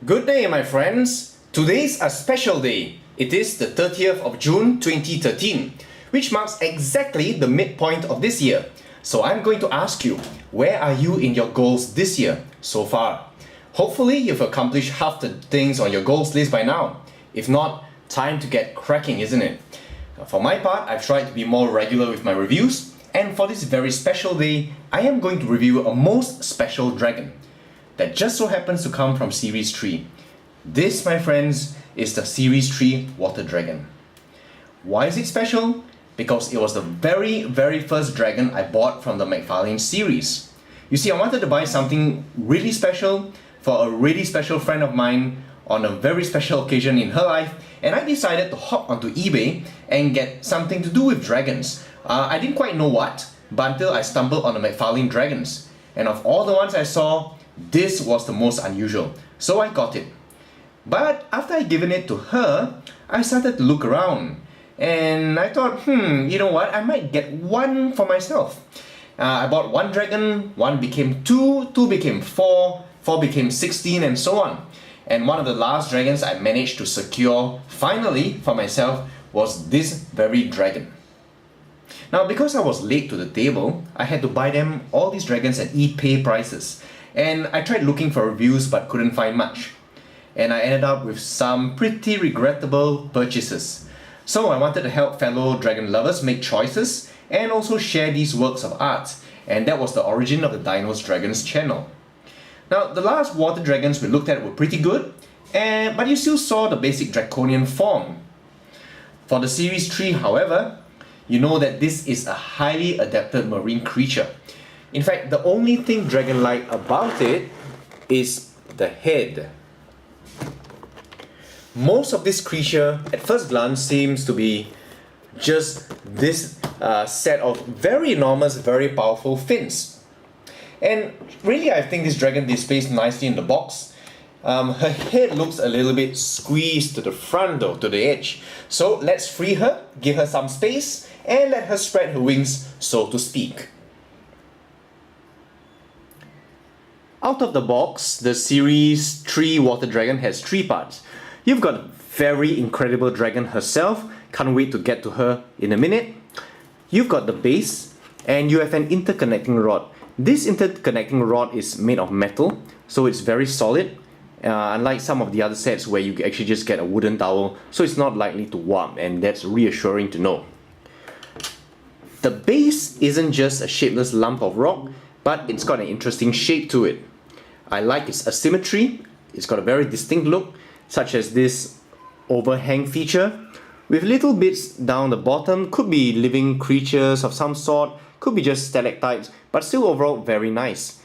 Good day, my friends. Today's a special day. It is the 30th of June 2013, which marks exactly the midpoint of this year. So I'm going to ask you, where are you in your goals this year so far? Hopefully you've accomplished half the things on your goals list by now. If not, time to get cracking, isn't it? For my part, I've tried to be more regular with my reviews, and for this very special day, I am going to review a most special dragon that just so happens to come from Series 3. This, my friends, is the Series 3 Water Dragon. Why is it special? Because it was the very first dragon I bought from the McFarlane series. You see, I wanted to buy something really special for a really special friend of mine on a very special occasion in her life, and I decided to hop onto eBay and get something to do with dragons. I didn't quite know what, but until I stumbled on the McFarlane dragons. And of all the ones I saw, this was the most unusual, so I got it. But after I'd given it to her, I started to look around, and I thought, you know what, I might get one for myself. I bought one dragon, one became two, two became four, four became 16, and so on. And one of the last dragons I managed to secure, finally, for myself, was this very dragon. Now, because I was late to the table, I had to buy them, all these dragons, at ePay prices. And I tried looking for reviews but couldn't find much. And I ended up with some pretty regrettable purchases. So I wanted to help fellow dragon lovers make choices and also share these works of art. And that was the origin of the Dinos Dragons channel. Now, the last water dragons we looked at were pretty good, but you still saw the basic draconian form. For the Series 3, however, you know that this is a highly adapted marine creature. In fact, the only thing dragon-like about it is the head. Most of this creature, at first glance, seems to be just this set of very enormous, very powerful fins. And really, I think this dragon displays nicely in the box. Her head looks a little bit squeezed to the front though, to the edge. So let's free her, give her some space, and let her spread her wings, so to speak. Out of the box, the Series 3 Water Dragon has three parts. You've got a very incredible dragon herself, can't wait to get to her in a minute. You've got the base, and you have an interconnecting rod. This interconnecting rod is made of metal, so it's very solid, unlike some of the other sets where you actually just get a wooden towel, so it's not likely to warp, and that's reassuring to know. The base isn't just a shapeless lump of rock, but it's got an interesting shape to it. I like its asymmetry. It's got a very distinct look, such as this overhang feature, with little bits down the bottom. Could be living creatures of some sort, could be just stalactites, but still overall very nice.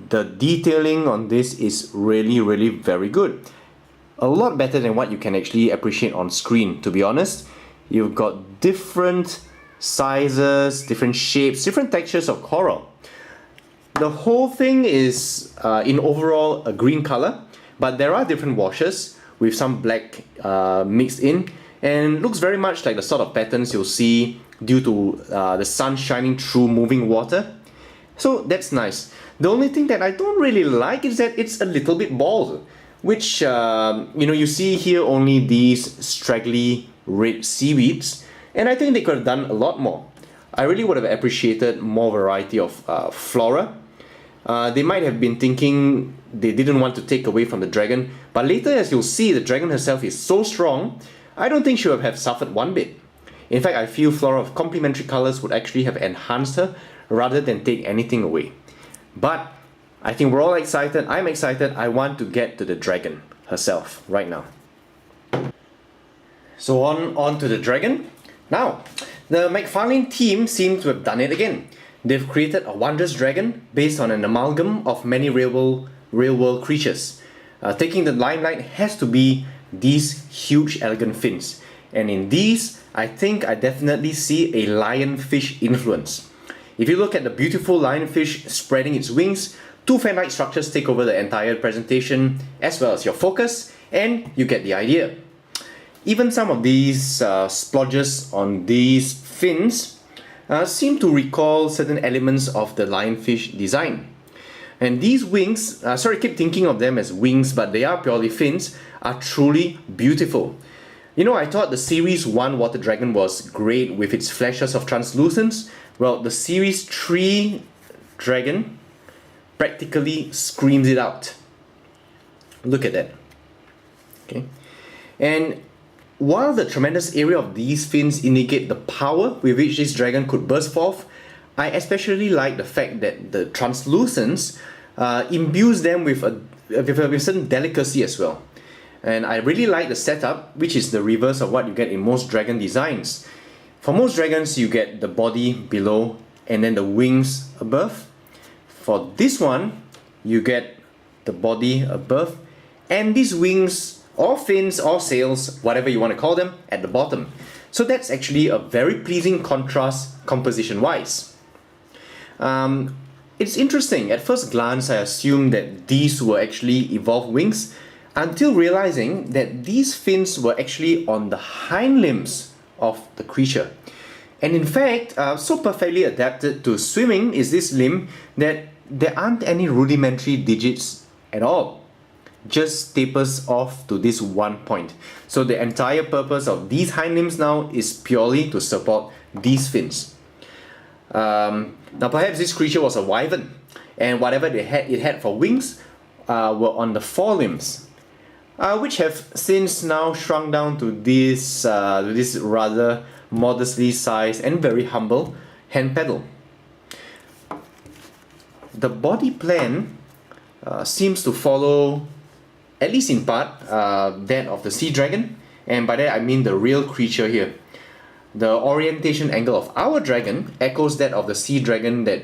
The detailing on this is really very good. A lot better than what you can actually appreciate on screen, to be honest. You've got different sizes, different shapes, different textures of coral. The whole thing is in overall a green color, but there are different washes with some black mixed in, and looks very much like the sort of patterns you'll see due to the sun shining through moving water. So that's nice. The only thing that I don't really like is that it's a little bit bald, which you see here only these straggly red seaweeds, and I think they could have done a lot more. I really would have appreciated more variety of flora. They might have been thinking they didn't want to take away from the dragon, but later, as you'll see, the dragon herself is so strong, I don't think she would have suffered one bit. In fact, I feel flora of complementary colors would actually have enhanced her rather than take anything away. But I think we're all excited. I'm excited. I want to get to the dragon herself right now. So on to the dragon. Now, the McFarlane team seem to have done it again. They've created a wondrous dragon based on an amalgam of many real-world creatures. Taking the limelight has to be these huge elegant fins. And in these, I think I definitely see a lionfish influence. If you look at the beautiful lionfish spreading its wings, two fan-like structures take over the entire presentation as well as your focus, and you get the idea. Even some of these splodges on these fins seem to recall certain elements of the lionfish design. And these wings, sorry, I keep thinking of them as wings, but they are purely fins, are truly beautiful. You know, I thought the Series 1 Water Dragon was great with its flashes of translucence. Well, the Series 3 Dragon practically screams it out. Look at that. Okay. And while the tremendous area of these fins indicate the power with which this dragon could burst forth, I especially like the fact that the translucence imbues them with a certain delicacy as well. And I really like the setup, which is the reverse of what you get in most dragon designs. For most dragons, you get the body below and then the wings above. For this one, you get the body above and these wings or fins or sails, whatever you want to call them, at the bottom. So that's actually a very pleasing contrast composition-wise. It's interesting. At first glance, I assumed that these were actually evolved wings until realizing that these fins were actually on the hind limbs of the creature. And in fact, so perfectly adapted to swimming is this limb that there aren't any rudimentary digits at all. Just tapers off to this one point. So the entire purpose of these hind limbs now is purely to support these fins. Now perhaps this creature was a wyvern, and whatever it had for wings were on the forelimbs, which have since now shrunk down to this rather modestly sized and very humble hand pedal. The body plan seems to follow, at least in part, that of the sea dragon, and by that I mean the real creature here. The orientation angle of our dragon echoes that of the sea dragon that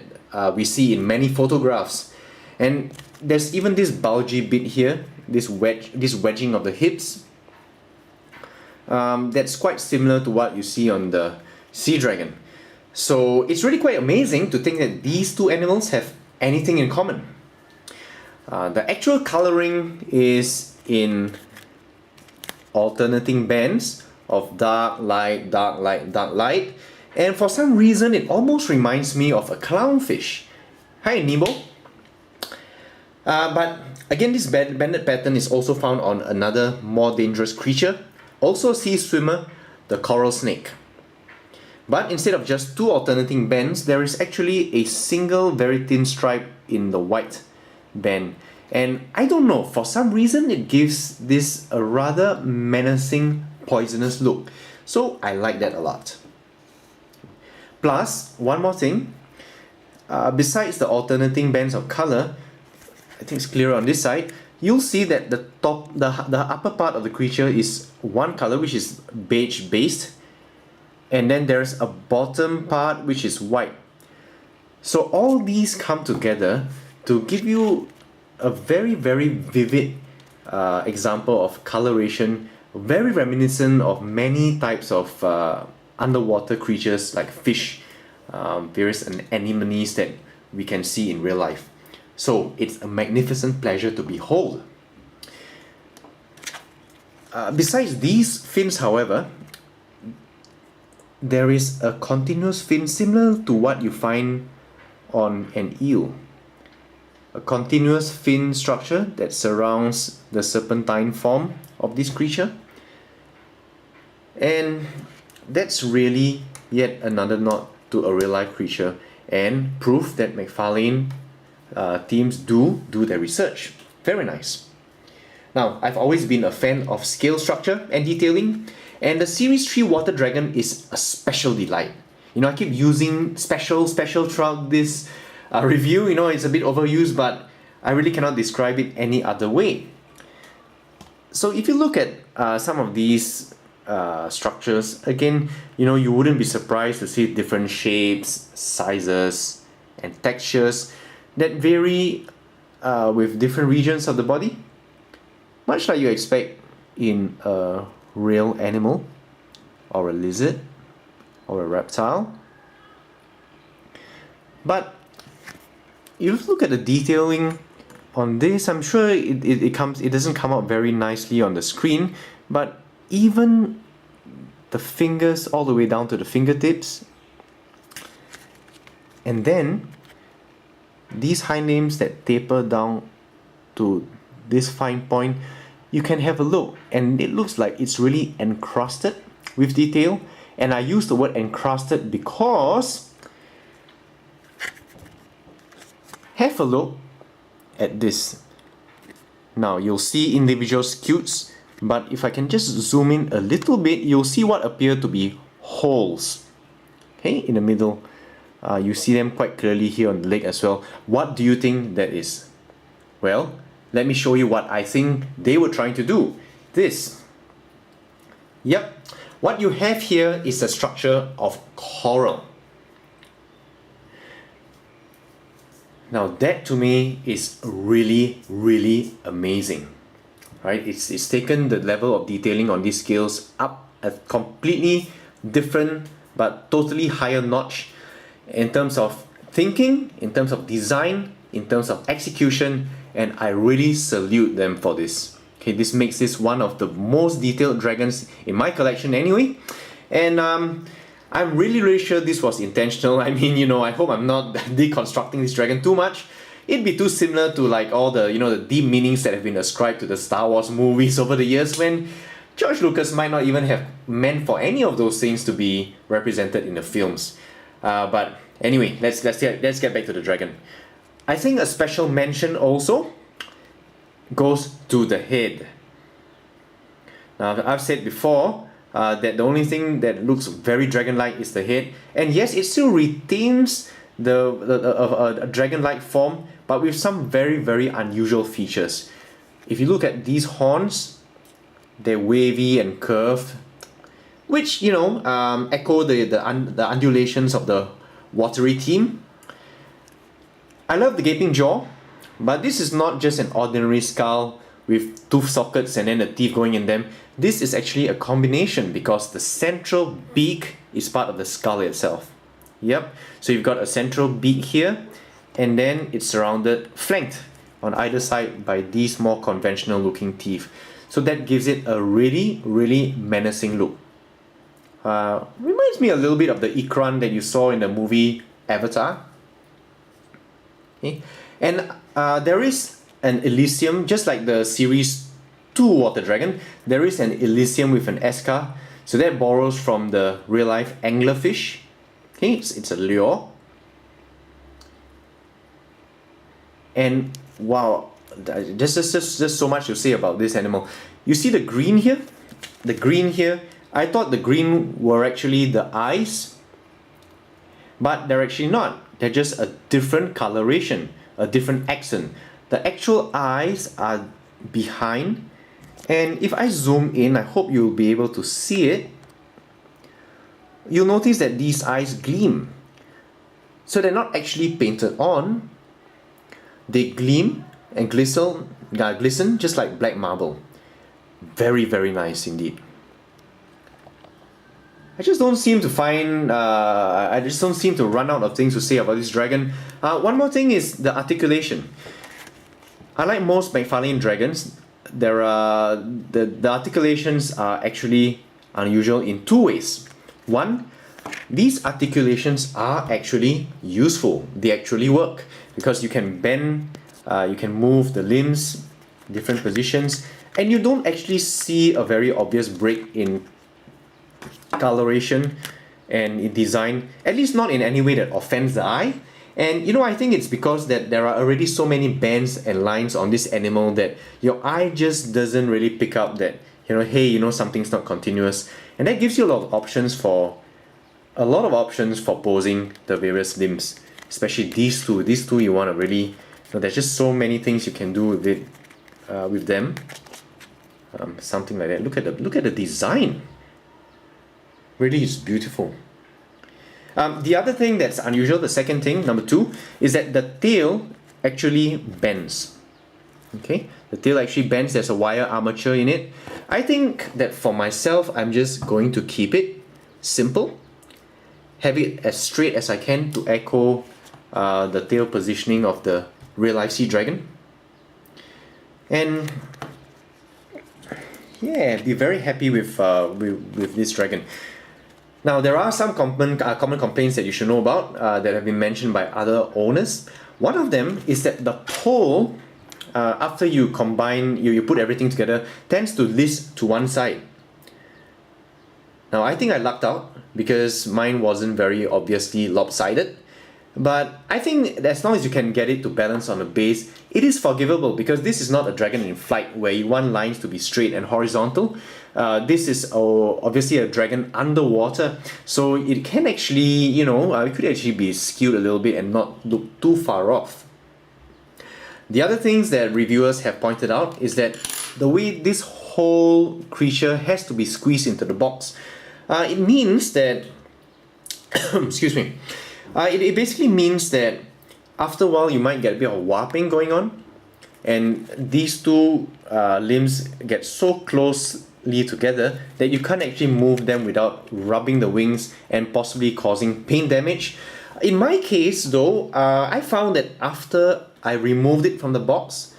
we see in many photographs. And there's even this bulgy bit here, this wedging of the hips, that's quite similar to what you see on the sea dragon. So it's really quite amazing to think that these two animals have anything in common. The actual coloring is in alternating bands of dark, light, dark, light, dark, light, and for some reason it almost reminds me of a clownfish. Hi Nemo! But again, this banded pattern is also found on another more dangerous creature, also a sea swimmer, the coral snake. But instead of just two alternating bands, there is actually a single very thin stripe in the white band. And I don't know, for some reason it gives this a rather menacing, poisonous look. So I like that a lot. Plus, one more thing, besides the alternating bands of color, I think it's clearer on this side, you'll see that the upper part of the creature is one color, which is beige based, and then there's a bottom part which is white. So all these come together to give you a very, very vivid example of coloration, very reminiscent of many types of underwater creatures like fish, various anemones that we can see in real life. So it's a magnificent pleasure to behold. Besides these fins, however, there is a continuous fin similar to what you find on an eel. A continuous fin structure that surrounds the serpentine form of this creature. And that's really yet another nod to a real life creature and proof that McFarlane teams do their research. Very nice. Now, I've always been a fan of scale structure and detailing, and the Series 3 Water Dragon is a special delight. You know, I keep using special throughout this review. You know, it's a bit overused, but I really cannot describe it any other way. So if you look at some of these structures, again, you know, you wouldn't be surprised to see different shapes, sizes, and textures that vary with different regions of the body, much like you expect in a real animal or a lizard or a reptile. But if you look at the detailing on this, I'm sure it doesn't come out very nicely on the screen, but even the fingers all the way down to the fingertips, and then these hind limbs that taper down to this fine point, you can have a look, and it looks like it's really encrusted with detail. And I use the word encrusted because have a look at this. Now you'll see individual scutes, but if I can just zoom in a little bit, you'll see what appear to be holes. Okay, in the middle. You see them quite clearly here on the leg as well. What do you think that is? Well, let me show you what I think they were trying to do. This. Yep. What you have here is a structure of coral. Now that to me is really, really amazing. Right? It's taken the level of detailing on these scales up a completely different but totally higher notch in terms of thinking, in terms of design, in terms of execution, and I really salute them for this. Okay, this makes this one of the most detailed dragons in my collection anyway, and I'm really sure this was intentional. I mean, you know, I hope I'm not deconstructing this dragon too much. It'd be too similar to like all the, you know, the deep meanings that have been ascribed to the Star Wars movies over the years, when George Lucas might not even have meant for any of those things to be represented in the films. But anyway, let's get back to the dragon. I think a special mention also goes to the head. Now, I've said before that the only thing that looks very dragon-like is the head, and yes, it still retains a dragon-like form, but with some very unusual features. If you look at these horns, they're wavy and curved, which, you know, echo the undulations of the watery theme. I love the gaping jaw, but this is not just an ordinary skull with tooth sockets and then the teeth going in them. This is actually a combination because the central beak is part of the skull itself. Yep, so you've got a central beak here, and then it's flanked on either side by these more conventional looking teeth. So that gives it a really menacing look. Reminds me a little bit of the Ikran that you saw in the movie Avatar. Okay. And there is an Elysium, just like the series 2 Water Dragon, there is an Elysium with an Esca. So that borrows from the real life anglerfish. Okay, it's a lure. And wow, just so much to say about this animal. You see the green here? The green here, I thought the green were actually the eyes, but they're actually not. They're just a different coloration, a different accent. The actual eyes are behind, and if I zoom in, I hope you'll be able to see it. You'll notice that these eyes gleam. So they're not actually painted on. They gleam and glisten just like black marble. Very nice indeed. I just don't seem to run out of things to say about this dragon. One more thing is the articulation. Unlike most McFarlane dragons, the articulations are actually unusual in two ways. One, these articulations are actually useful. They actually work because you can bend, you can move the limbs, different positions, and you don't actually see a very obvious break in coloration and in design, at least not in any way that offends the eye. And you know, I think it's because that there are already so many bands and lines on this animal that your eye just doesn't really pick up that, you know, hey, you know, something's not continuous. And that gives you a lot of options for posing the various limbs, especially these two. These two you want to really, you know, there's just so many things you can do with it, with them. Something like that. Look at the design. Really is beautiful. The other thing that's unusual, the second thing, number 2, is that the tail actually bends. Okay, the tail actually bends. There's a wire armature in it. I think that for myself, I'm just going to keep it simple, have it as straight as I can to echo the tail positioning of the real life sea dragon, and yeah, be very happy with this dragon. Now, there are some common complaints that you should know about that have been mentioned by other owners. One of them is that the pole, after you combine, you put everything together, tends to list to one side. Now, I think I lucked out because mine wasn't very obviously lopsided. But I think that as long as you can get it to balance on the base, it is forgivable because this is not a dragon in flight where you want lines to be straight and horizontal. This is obviously a dragon underwater, so it can actually, it could actually be skewed a little bit and not look too far off. The other things that reviewers have pointed out is that the way this whole creature has to be squeezed into the box, it means that, excuse me, it basically means that after a while you might get a bit of warping going on, and these two limbs get so closely together that you can't actually move them without rubbing the wings and possibly causing paint damage. In my case though, I found that after I removed it from the box,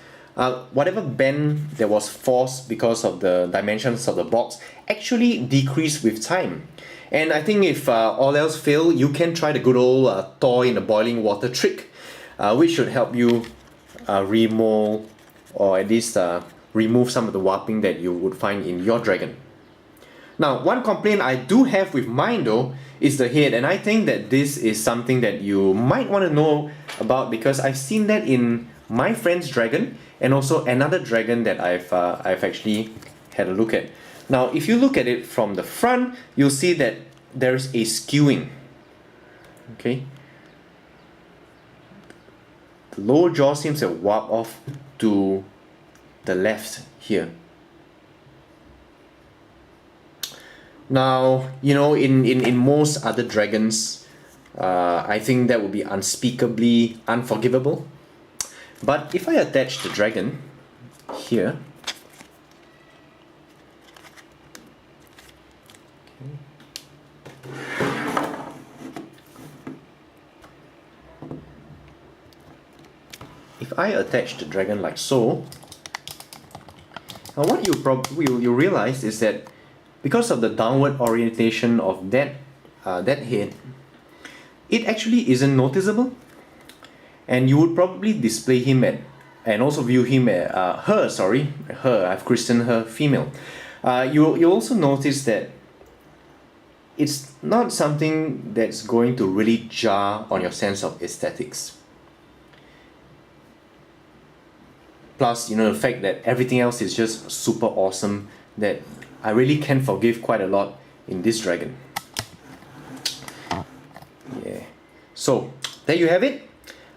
whatever bend that was forced because of the dimensions of the box actually decreased with time. And I think if all else fail, you can try the good old toy in the boiling water trick, which should help you remold or at least remove some of the warping that you would find in your dragon. Now, one complaint I do have with mine though is the head, and I think that this is something that you might want to know about because I've seen that in my friend's dragon and also another dragon that I've actually had a look at. Now, if you look at it from the front, you'll see that there's a skewing. Okay, the lower jaw seems to warp off to the left here. Now, in most other dragons, I think that would be unspeakably unforgivable. But if I attach the dragon here, if I attach the dragon like so, now what you realize is that because of the downward orientation of that head, it actually isn't noticeable, and you would probably display him and also view him I've christened her female. You also notice that it's not something that's going to really jar on your sense of aesthetics. Plus, the fact that everything else is just super awesome, that I really can forgive quite a lot in this dragon. Yeah. So, there you have it.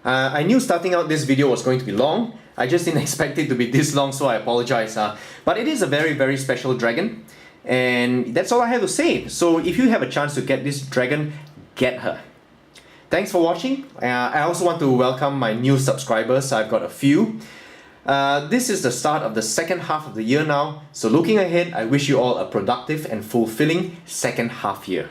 I knew starting out this video was going to be long. I just didn't expect it to be this long, so I apologize. But it is a very, very special dragon. And that's all I have to say. So if you have a chance to get this dragon, get her. Thanks for watching. I also want to welcome my new subscribers. I've got a few. This is the start of the second half of the year now. So looking ahead, I wish you all a productive and fulfilling second half year.